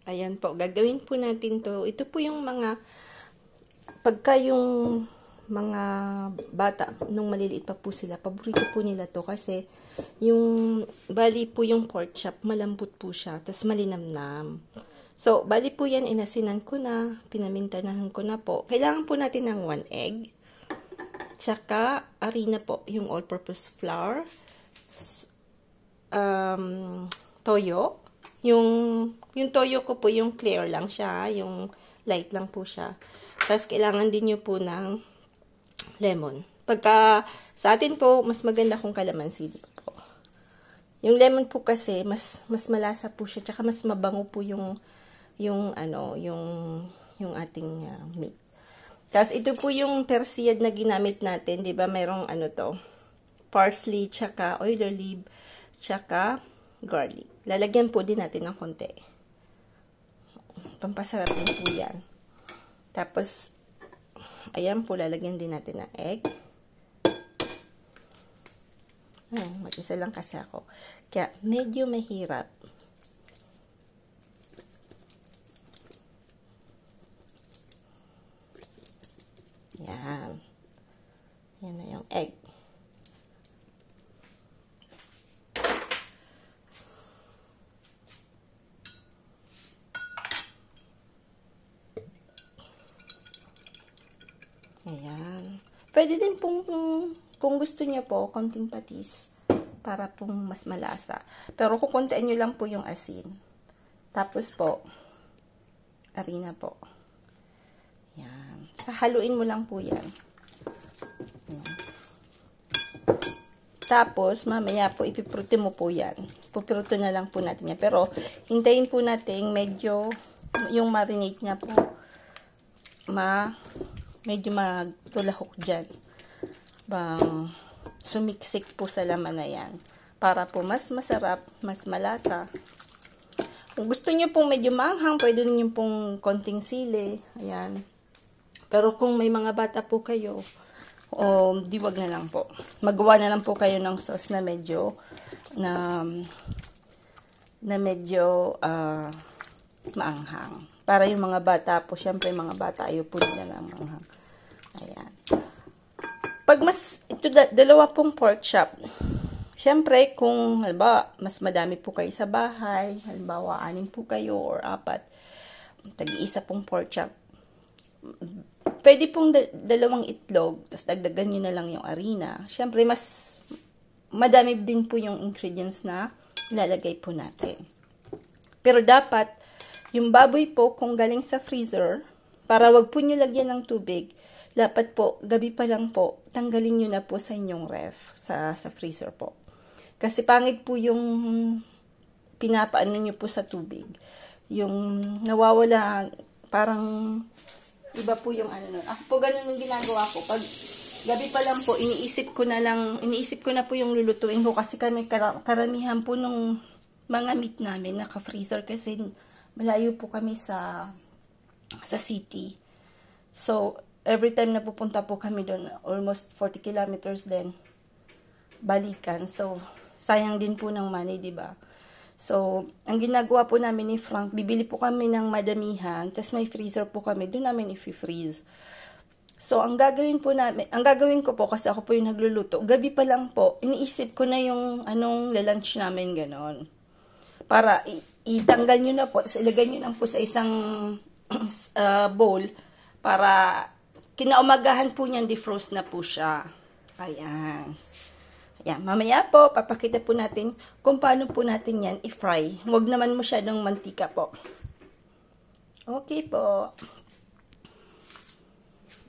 Ayan po, gagawin po natin to. Ito po yung mga, pagka yung mga bata, nung maliliit pa po sila, paborito po nila to kasi yung, bali po yung pork chop, malambot po siya, tapos malinamnam. So, bali po yan, inasinan ko na, pinamintanahan ko na po. Kailangan po natin ng 1 egg, tsaka harina po, yung all-purpose flour, toyo, yung toyo ko po, yung clear lang siya, yung light lang po siya. Tapos, kailangan din nyo po ng lemon. Pagka, sa atin po, mas maganda kung kalamansi po. Yung lemon po kasi, mas malasa po siya, tsaka mas mabango po yung ating meat. Tapos, ito po yung persiyad na ginamit natin, di ba? Mayroong parsley, tsaka oyster leaf, tsaka garlic. Lalagyan po din natin ng konti. Pampasarap din po yan. Tapos, ayan po, lalagyan din natin ng egg. Mag-isa lang kasi ako. Kaya, medyo mahirap. Yan. Yan na yung egg. Ayan. Pwede din pong, kung gusto niyo po, konting patis para pong mas malasa. Pero kukuntiin nyo lang po yung asin. Tapos po, harina po. Ayan. Haluin mo lang po yan. Ayan. Tapos, mamaya po, ipipruto mo po yan. Pupruto na lang po natin yan. Pero, hintayin po natin medyo, yung marinate niya po, medyo magtulahok dyan. Sumiksik po sa laman na yan. Para po mas masarap, mas malasa. Kung gusto nyo pong medyo maanghang, pwede nyo pong konting sili. Ayan. Pero kung may mga bata po kayo, wag na lang po. Magawa na lang po kayo ng sauce na medyo maanghang. Para yung mga bata po, syempre mga bata, ayaw po nila ng maanghang. Ayan. Pag ito dalawa pong pork chop, syempre kung halimbawa, mas madami po kayo sa bahay, halimbawa 6 po kayo or 4, tag-iisa pong pork chop, pwede pong 2 itlog, tapos dagdagan nyo na lang yung harina. Syempre, mas madami din po yung ingredients na ilalagay po natin. Pero dapat, yung baboy po, kung galing sa freezer, para wag po nyo lagyan ng tubig, dapat po, gabi pa lang po, tanggalin nyo na po sa inyong ref, sa freezer po. Kasi pangit po yung pinapaano nyo po sa tubig. Yung nawawala, parang iba po yung Ako po ganun yung ginagawa ko. Pag gabi pa lang po, iniisip ko na po yung lulutuin ko kasi kami karamihan po nung mga meat namin naka-freezer kasi malayo po kami sa city. So, every time na pupunta po kami doon, almost 40 kilometers din, balikan. So, sayang din po ng money, di ba? So, ang ginagawa po namin ni Frank, bibili po kami ng madamihan, tapos may freezer po kami, doon namin i-freeze. So, ang gagawin ko po, kasi ako po yung nagluluto, gabi pa lang po, iniisip ko na yung anong lunch namin, ganon. Para itanggal nyo na po, tapos ilagay nyo lang po sa isang bowl, para kinaumagahan po niyan, defrost na po siya. Ayan. Ayan, mamaya po, papakita po natin kung paano po natin yan i-fry. Huwag naman masyadong mantika po. Okay po.